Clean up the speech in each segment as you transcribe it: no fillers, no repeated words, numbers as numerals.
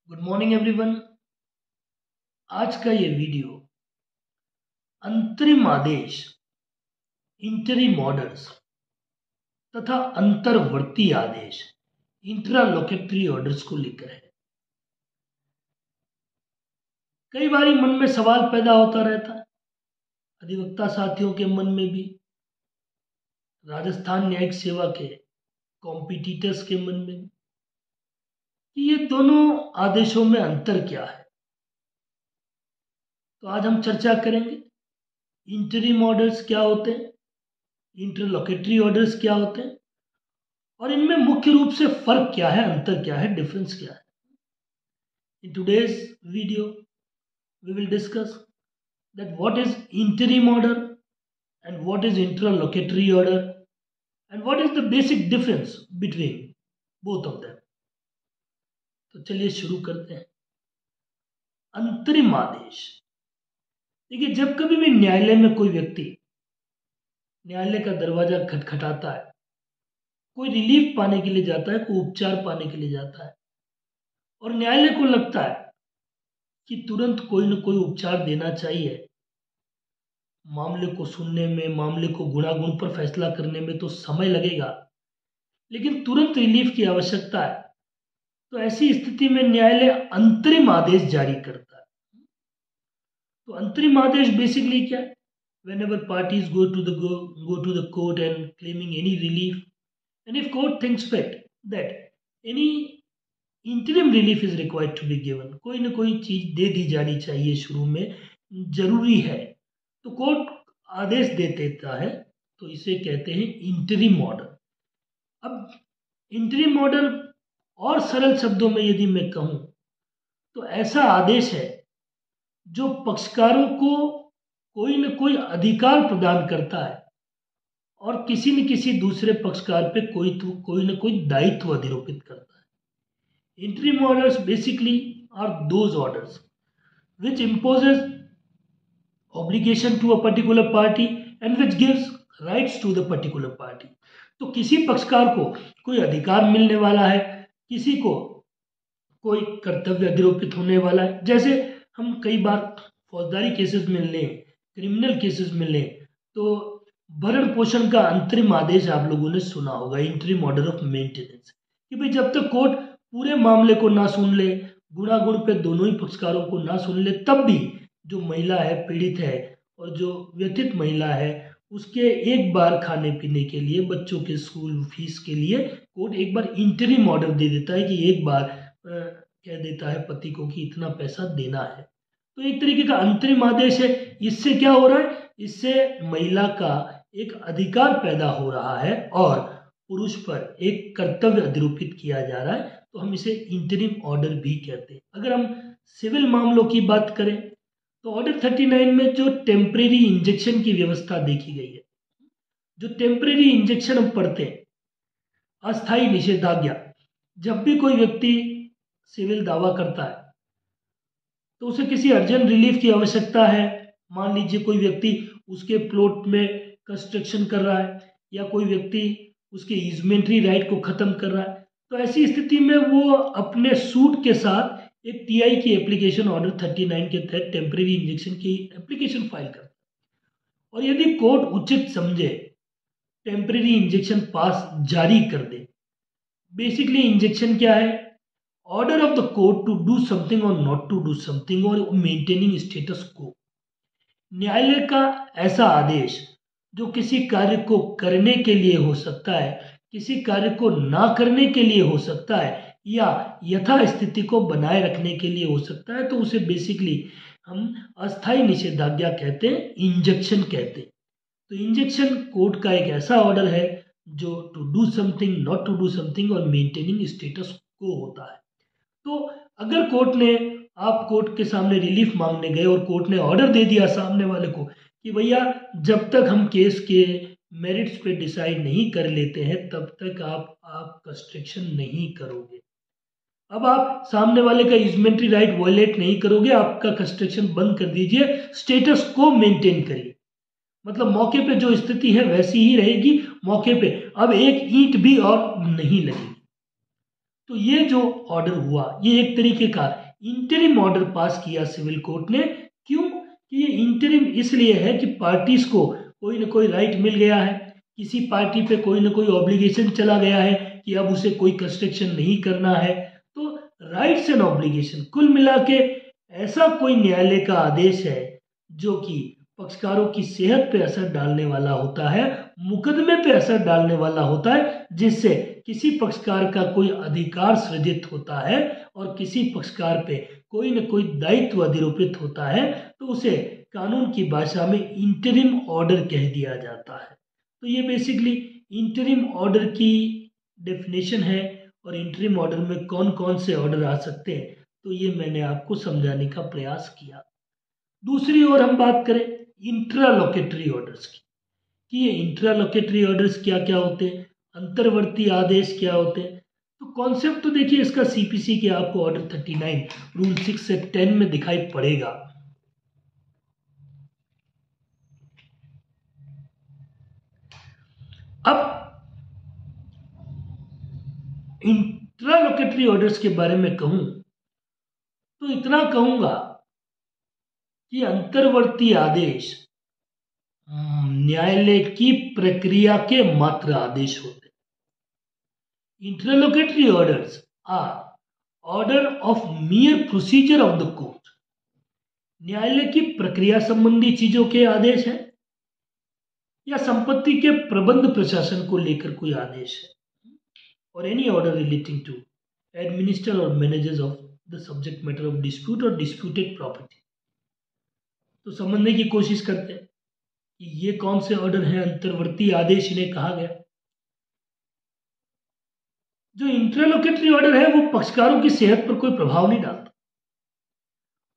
Good morning everyone. आज का ये वीडियो अंतरिम आदेश, इंटरिम ऑर्डर्स तथा अंतर्वर्ती आदेश, इंट्रालोकेटरी ऑर्डर्स को लेकर है। कई बार मन में सवाल पैदा होता रहता है, अधिवक्ता साथियों के मन में भी, राजस्थान न्यायिक सेवा के कॉम्पिटिटर्स के मन में भी, कि ये दोनों आदेशों में अंतर क्या है। तो आज हम चर्चा करेंगे इंटरिम ऑर्डर्स क्या होते हैं, इंटरलोकेटरी ऑर्डर्स क्या होते हैं और इनमें मुख्य रूप से फर्क क्या है, अंतर क्या है, डिफरेंस क्या है। In today's video, we will discuss that what is interim order and what is interlocutory order and what is the basic difference between both of them. तो चलिए शुरू करते हैं। अंतरिम आदेश। देखिए, जब कभी भी न्यायालय में कोई व्यक्ति न्यायालय का दरवाजा खटखटाता है, कोई रिलीफ पाने के लिए जाता है, कोई उपचार पाने के लिए जाता है और न्यायालय को लगता है कि तुरंत कोई न कोई उपचार देना चाहिए, मामले को सुनने में, मामले को गुणागुण पर फैसला करने में तो समय लगेगा, लेकिन तुरंत रिलीफ की आवश्यकता है, तो ऐसी स्थिति में न्यायालय अंतरिम आदेश जारी करता है। तो अंतरिम आदेश बेसिकली क्या है? Whenever parties go to the court and claiming any relief, and if court thinks fit that any interim relief is required to be given, कोई ना कोई चीज दे दी जानी चाहिए, शुरू में जरूरी है, तो कोर्ट आदेश दे देता है, तो इसे कहते हैं इंटरिम ऑर्डर। अब इंटरिम ऑर्डर और सरल शब्दों में यदि मैं कहूं तो ऐसा आदेश है जो पक्षकारों को कोई न कोई अधिकार प्रदान करता है और किसी न किसी दूसरे पक्षकार पे कोई न कोई दायित्व अधिरोपित करता है। Interim orders basically are those orders which imposes obligation to a particular party and which gives rights to the particular party। तो किसी पक्षकार को कोई अधिकार मिलने वाला है, किसी को कोई कर्तव्य अधिरोपित होने वाला है। जैसे हम कई बार फौजदारी केसेस में लें, क्रिमिनल केसेस में लें, तो भरण पोषण का अंतरिम आदेश आप लोगों ने सुना होगा, इंटरिम ऑर्डर ऑफ मेंटेनेंस, कि भाई जब तक कोर्ट पूरे मामले को ना सुन ले, गुणागुण पे दोनों ही पक्षकारों को ना सुन ले, तब भी जो महिला है, पीड़ित है, और जो व्यथित महिला है, उसके एक बार खाने पीने के लिए, बच्चों के स्कूल फीस के लिए कोर्ट एक बार इंटरिम ऑर्डर दे देता है कि एक बार कह देता है पति को कि इतना पैसा देना है। तो एक तरीके का अंतरिम आदेश है। इससे क्या हो रहा है? इससे महिला का एक अधिकार पैदा हो रहा है और पुरुष पर एक कर्तव्य अधिरोपित किया जा रहा है, तो हम इसे इंटरिम ऑर्डर भी कहते हैं। अगर हम सिविल मामलों की बात करें तो ऑर्डर 39 में जो टेम्परेरी इंजेक्शन की व्यवस्था देखी गई है, जो टेम्परेरी इंजेक्शन हम पढ़ते हैं, अस्थायी निषेधाज्ञा, जब भी कोई व्यक्ति सिविल दावा करता है तो उसे किसी अर्जेंट रिलीफ की आवश्यकता है। मान लीजिए कोई व्यक्ति उसके प्लॉट में कंस्ट्रक्शन कर रहा है या कोई व्यक्ति उसके ईजमेंट्री राइट को खत्म कर रहा है, तो ऐसी स्थिति में वो अपने सूट के साथ एक टीआई की एप्लीकेशन ऑर्डर 39 के तहत टेम्परेरी इंजेक्शन की एप्लीकेशन फाइल करता है और यदि कोर्ट उचित समझे टेम्परेरी इंजेक्शन पास जारी कर दे। बेसिकली इंजेक्शन क्या है? Order of the court to do something और नॉट टू डू समथिंग और मेंटेनिंग स्टेटस को। न्यायालय का ऐसा आदेश जो किसी कार्य को करने के लिए हो सकता है, किसी कार्य को ना करने के लिए हो सकता है, या यथा स्थिति को बनाए रखने के लिए हो सकता है, तो उसे बेसिकली हम अस्थायी निषेधाज्ञा कहते हैं, इंजेक्शन कहते हैं। तो इंजेक्शन कोर्ट का एक ऐसा ऑर्डर है जो to do something, not to do something और मेंटेनिंग स्टेटस को होता है। तो अगर कोर्ट ने, आप कोर्ट के सामने रिलीफ मांगने गए और कोर्ट ने ऑर्डर दे दिया सामने वाले को कि भैया जब तक हम केस के मेरिट्स पे डिसाइड नहीं कर लेते हैं तब तक आप कंस्ट्रक्शन नहीं करोगे। अब आप सामने वाले का यूजमेंट्री राइट वायलेट नहीं करोगे, आपका कंस्ट्रक्शन बंद कर दीजिए, स्टेटस को मेंटेन करिए। मतलब मौके पे जो स्थिति है वैसी ही रहेगी, मौके पे अब एक ईंट भी और नहीं लगेगी। तो ये जो ऑर्डर हुआ ये एक तरीके का इंटरिम ऑर्डर पास किया सिविल कोर्ट ने। क्यों कि ये इंटरिम इसलिए है कि पार्टीज को कोई ना कोई राइट मिल गया है, किसी पार्टी पे कोई ना कोई ऑब्लिगेशन चला गया है कि अब उसे कोई कंस्ट्रक्शन नहीं करना है। तो राइट्स एंड ऑब्लिगेशन कुल मिला के ऐसा कोई न्यायालय का आदेश है जो कि पक्षकारों की सेहत पे असर डालने वाला होता है, मुकदमे पे असर डालने वाला होता है, जिससे किसी पक्षकार का कोई अधिकार सृजित होता है और किसी पक्षकार पे कोई न कोई दायित्व अधिरोपित होता है, तो उसे कानून की भाषा में इंटरिम ऑर्डर कह दिया जाता है। तो ये बेसिकली इंटरिम ऑर्डर की डेफिनेशन है और इंटरिम ऑर्डर में कौन कौन से ऑर्डर आ सकते हैं, तो ये मैंने आपको समझाने का प्रयास किया। दूसरी ओर हम बात करें इंट्रालोकेटरी ऑर्डर्स की कि ये इंट्रालोकेटरी ऑर्डर्स क्या क्या होते हैं, अंतर्वर्ती आदेश क्या होते हैं। तो कॉन्सेप्ट तो देखिए इसका सीपीसी के आपको ऑर्डर 39 रूल 6 से 10 में दिखाई पड़ेगा। अब इंट्रालोकेटरी ऑर्डर्स के बारे में कहूं तो इतना कहूंगा कि अंतर्वर्ती आदेश न्यायालय की प्रक्रिया के मात्र आदेश होते हैं। Interlocutory orders are order of mere procedure of the court. न्यायालय की प्रक्रिया संबंधी चीजों के आदेश है या संपत्ति के प्रबंध प्रशासन को लेकर कोई आदेश है, और any order relating to administer or managers of the subject matter of dispute or disputed property. तो समझने की कोशिश करते हैं कि ये कौन से ऑर्डर हैं, अंतर्वर्ती आदेश इन्हें कहा गया। जो इंटरलोकेटरी ऑर्डर है वो पक्षकारों की सेहत पर कोई प्रभाव नहीं डालता,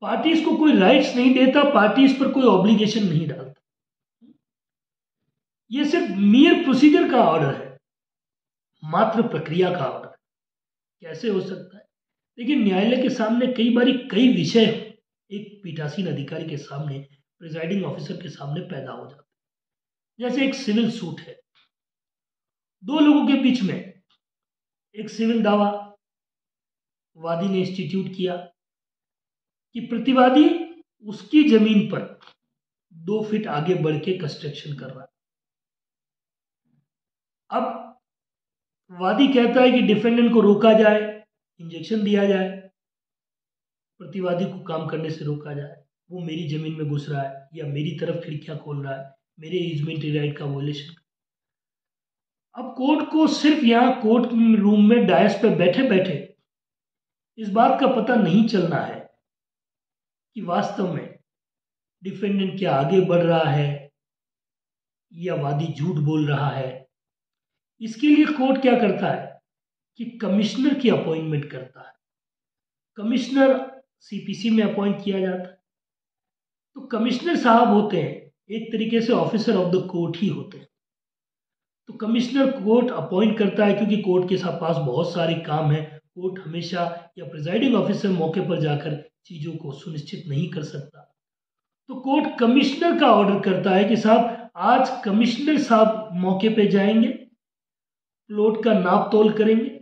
पार्टीज को कोई राइट्स नहीं देता, पार्टीज पर कोई ऑब्लिगेशन नहीं डालता। ये सिर्फ मियर प्रोसीजर का ऑर्डर है, मात्र प्रक्रिया का ऑर्डर। कैसे हो सकता है? लेकिन न्यायालय के सामने कई बार कई विषय एक पीठासीन अधिकारी के सामने, प्रिजाइडिंग ऑफिसर के सामने पैदा हो जाते हैं। जैसे एक सिविल सूट है, दो लोगों के बीच में एक सिविल दावा वादी ने इंस्टीट्यूट किया कि प्रतिवादी उसकी जमीन पर 2 फीट आगे बढ़ के कंस्ट्रक्शन कर रहा है। अब वादी कहता है कि डिफेंडेंट को रोका जाए, इंजेक्शन दिया जाए, प्रतिवादी को काम करने से रोका जाए, वो मेरी जमीन में घुस रहा है या मेरी तरफ खिड़कियां खोल रहा है, मेरे यूजमेंटरी राइट का वॉयलेशन। अब कोर्ट को सिर्फ यहाँ कोर्ट रूम में डायस पे बैठे बैठे इस बात का पता नहीं चलना है कि वास्तव में डिफेंडेंट क्या आगे बढ़ रहा है या वादी झूठ बोल रहा है। इसके लिए कोर्ट क्या करता है कि कमिश्नर की अपॉइंटमेंट करता है। कमिश्नर सीपीसी में अपॉइंट किया जाता है। तो कमिश्नर साहब होते हैं एक तरीके से ऑफिसर ऑफ द कोर्ट ही होते हैं। तो कमिश्नर कोर्ट अपॉइंट करता है क्योंकि कोर्ट के पास बहुत सारे काम है। कोर्ट हमेशा या प्रिजाइडिंग ऑफिसर मौके पर जाकर चीज़ों को सुनिश्चित नहीं कर सकता। तो कोर्ट कमिश्नर का ऑर्डर करता है कि साहब आज कमिश्नर साहब मौके पे जाएंगे, प्लॉट का नाप तोल करेंगे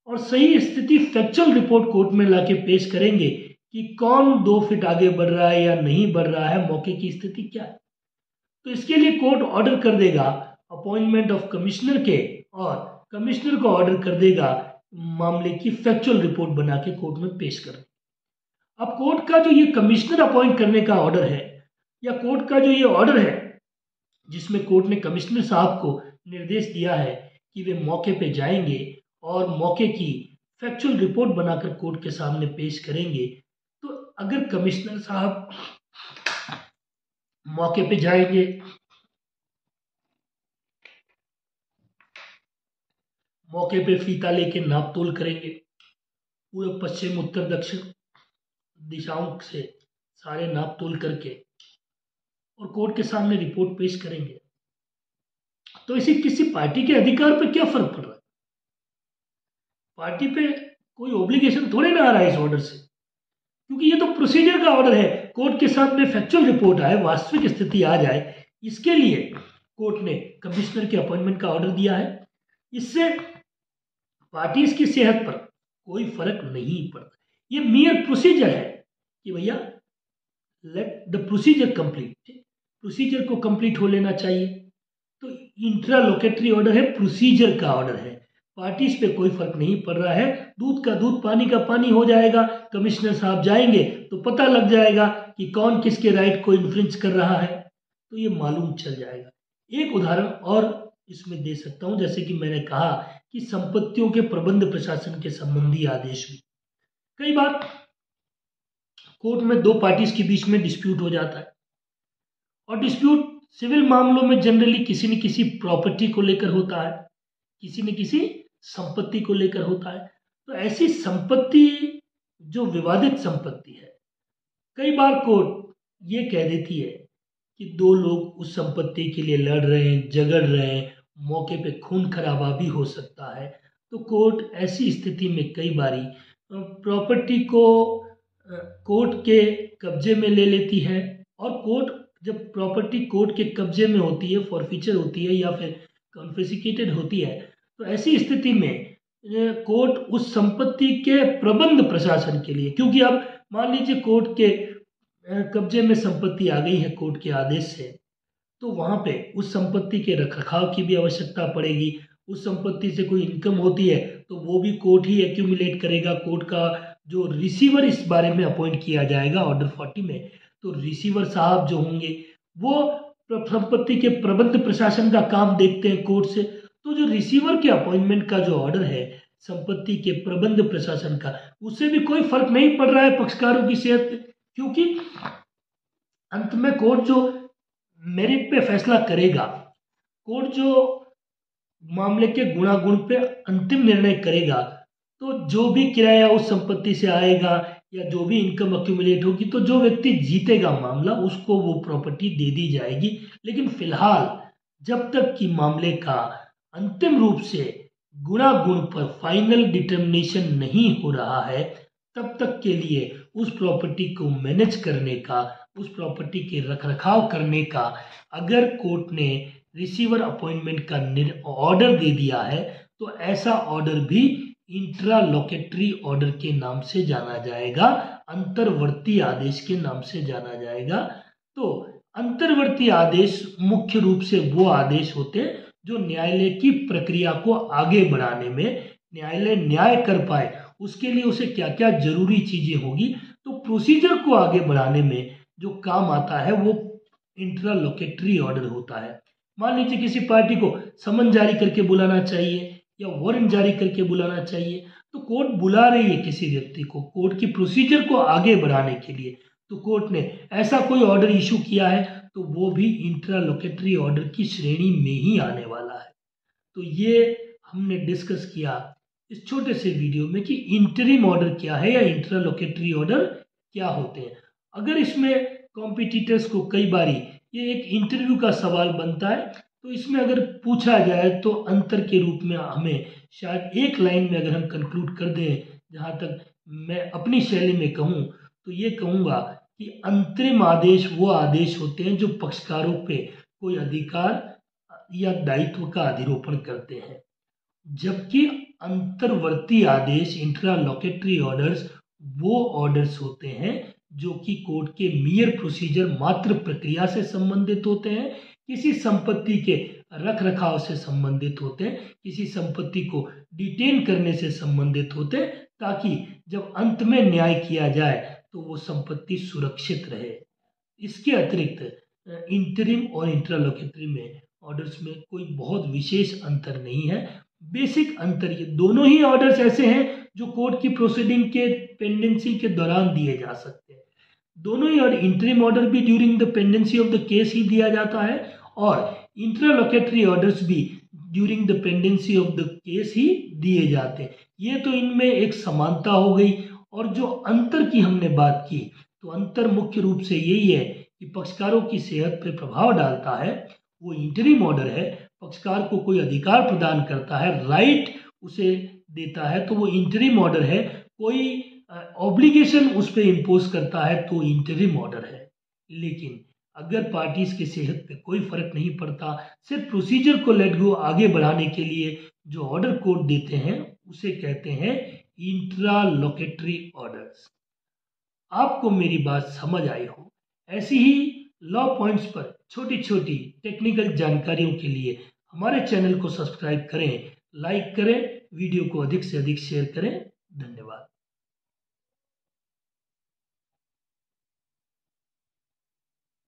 और सही स्थिति फैक्चुअल रिपोर्ट कोर्ट में लाके पेश करेंगे कि कौन 2 फीट आगे बढ़ रहा है या नहीं बढ़ रहा है, मौके की स्थिति क्या है। तो इसके लिए कोर्ट ऑर्डर कर देगा अपॉइंटमेंट ऑफ कमिश्नर के, और कमिश्नर को ऑर्डर कर देगा मामले की फैक्चुअल रिपोर्ट बना के कोर्ट में पेश करने। अब कोर्ट का जो ये कमिश्नर अपॉइंट करने का ऑर्डर है या कोर्ट का जो ये ऑर्डर है जिसमें कोर्ट ने कमिश्नर साहब को निर्देश दिया है कि वे मौके पे जाएंगे और मौके की फैक्चुअल रिपोर्ट बनाकर कोर्ट के सामने पेश करेंगे, तो अगर कमिश्नर साहब मौके पे जाएंगे, मौके पे फीता लेके नाप तोल करेंगे, पूर्व पश्चिम उत्तर दक्षिण दिशाओं से सारे नाप तोल करके और कोर्ट के सामने रिपोर्ट पेश करेंगे, तो इसे किसी पार्टी के अधिकार पर क्या फर्क पड़ रहा है? पार्टी पे कोई ऑब्लिगेशन थोड़े ना आ रहा है इस ऑर्डर से, क्योंकि ये तो प्रोसीजर का ऑर्डर है। कोर्ट के सामने फैक्चुअल रिपोर्ट आए, वास्तविक स्थिति आ जाए, इसके लिए कोर्ट ने कमिश्नर के अपॉइंटमेंट का ऑर्डर दिया है। इससे पार्टीज की सेहत पर कोई फर्क नहीं पड़ता। ये मियर प्रोसीजर है कि भैया let the procedure complete, procedure को कंप्लीट हो लेना चाहिए। तो इंट्रालोकेटरी ऑर्डर है, प्रोसीजर का ऑर्डर है, पार्टीज पे कोई फर्क नहीं पड़ रहा है। दूध का दूध पानी का पानी हो जाएगा। कमिश्नर साहब जाएंगे तो पता लग जाएगा कि कौन किसके राइट को इन्फ्रिंज कर रहा है, तो ये मालूम चल जाएगा। एक उदाहरण और इसमें दे सकता हूं, जैसे कि मैंने कहा कि संपत्तियों के प्रबंध प्रशासन के संबंधी आदेश भी कई बार कोर्ट में दो पार्टीज के बीच में डिस्प्यूट हो जाता है, और डिस्प्यूट सिविल मामलों में जनरली किसी न किसी प्रॉपर्टी को लेकर होता है, किसी न किसी संपत्ति को लेकर होता है। तो ऐसी संपत्ति जो विवादित संपत्ति है, कई बार कोर्ट ये कह देती है कि दो लोग उस संपत्ति के लिए लड़ रहे हैं, झगड़ रहे हैं, मौके पे खून खराबा भी हो सकता है। तो कोर्ट ऐसी स्थिति में कई बारी प्रॉपर्टी को कोर्ट के कब्जे में ले लेती है, और कोर्ट जब प्रॉपर्टी कोर्ट के कब्जे में होती है, फॉरफीचर होती है या फिर कॉन्फिस्केटेड होती है, तो ऐसी स्थिति में कोर्ट उस संपत्ति के प्रबंध प्रशासन के लिए, क्योंकि अब मान लीजिए कोर्ट के कब्जे में संपत्ति आ गई है कोर्ट के आदेश से, तो वहाँ पे उस संपत्ति के रखरखाव की भी आवश्यकता पड़ेगी। उस संपत्ति से कोई इनकम होती है तो वो भी कोर्ट ही एक्यूमुलेट करेगा। कोर्ट का जो रिसीवर इस बारे में अपॉइंट किया जाएगा ऑर्डर 40 में, तो रिसीवर साहब जो होंगे वो संपत्ति के प्रबंध प्रशासन का काम देखते हैं कोर्ट से। तो जो रिसीवर के अपॉइंटमेंट का जो ऑर्डर है संपत्ति के प्रबंध प्रशासन का, उससे भी कोई फर्क नहीं पड़ रहा है पक्षकारों की सेहत पे, क्योंकि अंत में कोर्ट जो मेरिट पे फैसला करेगा, कोर्ट जो मामले के गुणागुण पे अंतिम निर्णय करेगा, तो जो भी किराया उस संपत्ति से आएगा या जो भी इनकम अक्यूमुलेट होगी, तो जो व्यक्ति जीतेगा मामला उसको वो प्रॉपर्टी दे दी जाएगी। लेकिन फिलहाल जब तक कि मामले का अंतिम रूप से गुणागुण पर फाइनल डिटर्मिनेशन नहीं हो रहा है, तब तक के लिए उस प्रॉपर्टी को मैनेज करने का, उस प्रॉपर्टी के रखरखाव करने का अगर कोर्ट ने रिसीवर अपॉइंटमेंट का ऑर्डर दे दिया है, तो ऐसा ऑर्डर भी इंट्रालोकेटरी ऑर्डर के नाम से जाना जाएगा, अंतर्वर्ती आदेश के नाम से जाना जाएगा। तो अंतर्वर्ती आदेश मुख्य रूप से वो आदेश होते हैं जो न्यायालय की प्रक्रिया को आगे बढ़ाने में, न्यायालय न्याय कर पाए उसके लिए उसे क्या क्या जरूरी चीजें होगी, तो प्रोसीजर को आगे बढ़ाने में जो काम आता है वो इंट्रालोकेटरी ऑर्डर होता है। मान लीजिए किसी पार्टी को समन जारी करके बुलाना चाहिए या वारंट जारी करके बुलाना चाहिए, तो कोर्ट बुला रही है किसी व्यक्ति को कोर्ट की प्रोसीजर को आगे बढ़ाने के लिए, तो कोर्ट ने ऐसा कोई ऑर्डर इशू किया है तो वो भी इंट्रालोकेटरी ऑर्डर की श्रेणी में ही आने वाला है। तो ये हमने डिस्कस किया इस छोटे से वीडियो में कि इंटरिम ऑर्डर क्या है या इंट्रालोकेटरी ऑर्डर क्या होते हैं। अगर इसमें कॉम्पिटिटर्स को कई बारी ये एक इंटरव्यू का सवाल बनता है, तो इसमें अगर पूछा जाए तो अंतर के रूप में हमें शायद एक लाइन में अगर हम कंक्लूड कर दें, जहाँ तक मैं अपनी शैली में कहूँ तो ये कहूँगा कि अंतरिम आदेश वो आदेश होते हैं जो पक्षकारों पे कोई अधिकार या दायित्व का अधिरोपण करते हैं, जबकि अंतर्वर्ती आदेश इंट्रालोकेटरी ऑर्डर्स वो ऑर्डर्स होते हैं जो कि कोर्ट के मियर प्रोसीजर मात्र प्रक्रिया से संबंधित होते हैं, किसी संपत्ति के रख रखाव से संबंधित होते हैं, किसी संपत्ति को डिटेन करने से संबंधित होते हैं, ताकि जब अंत में न्याय किया जाए तो वो संपत्ति सुरक्षित रहे। इसके अतिरिक्त इंटरिम और इंट्रालोकेटरी में ऑर्डर्स में कोई बहुत विशेष अंतर नहीं है। बेसिक अंतर ये दोनों ही ऑर्डर्स ऐसे हैं जो कोर्ट की प्रोसीडिंग के पेंडेंसी के दौरान दिए जा सकते हैं। दोनों ही, और इंटरिम ऑर्डर भी during the pendency of the case ही दिया जाता है, और इंट्रालोकेटरी ऑर्डर्स भी during the pendency of the case ही दिए जाते हैं। ये तो इनमें एक समानता हो गई। और जो अंतर की हमने बात की, तो अंतर मुख्य रूप से यही है कि पक्षकारों की सेहत पर प्रभाव डालता है वो इंटरिम ऑर्डर है, पक्षकार को कोई अधिकार प्रदान करता है, राइट उसे देता है तो वो इंटरिम ऑर्डर है, कोई ऑब्लिगेशन उस पर इम्पोज करता है तो इंटरिम ऑर्डर है। लेकिन अगर पार्टीज की सेहत पे कोई फर्क नहीं पड़ता, सिर्फ प्रोसीजर को लेट गो आगे बढ़ाने के लिए जो ऑर्डर कोर्ट देते हैं उसे कहते हैं इंट्रालोकेटरी ऑर्डर्स। आपको मेरी बात समझ आई हो। ऐसी ही लॉ पॉइंट्स पर छोटी छोटी टेक्निकल जानकारियों के लिए हमारे चैनल को सब्सक्राइब करें, लाइक करें, वीडियो को अधिक से अधिक शेयर करें। धन्यवाद।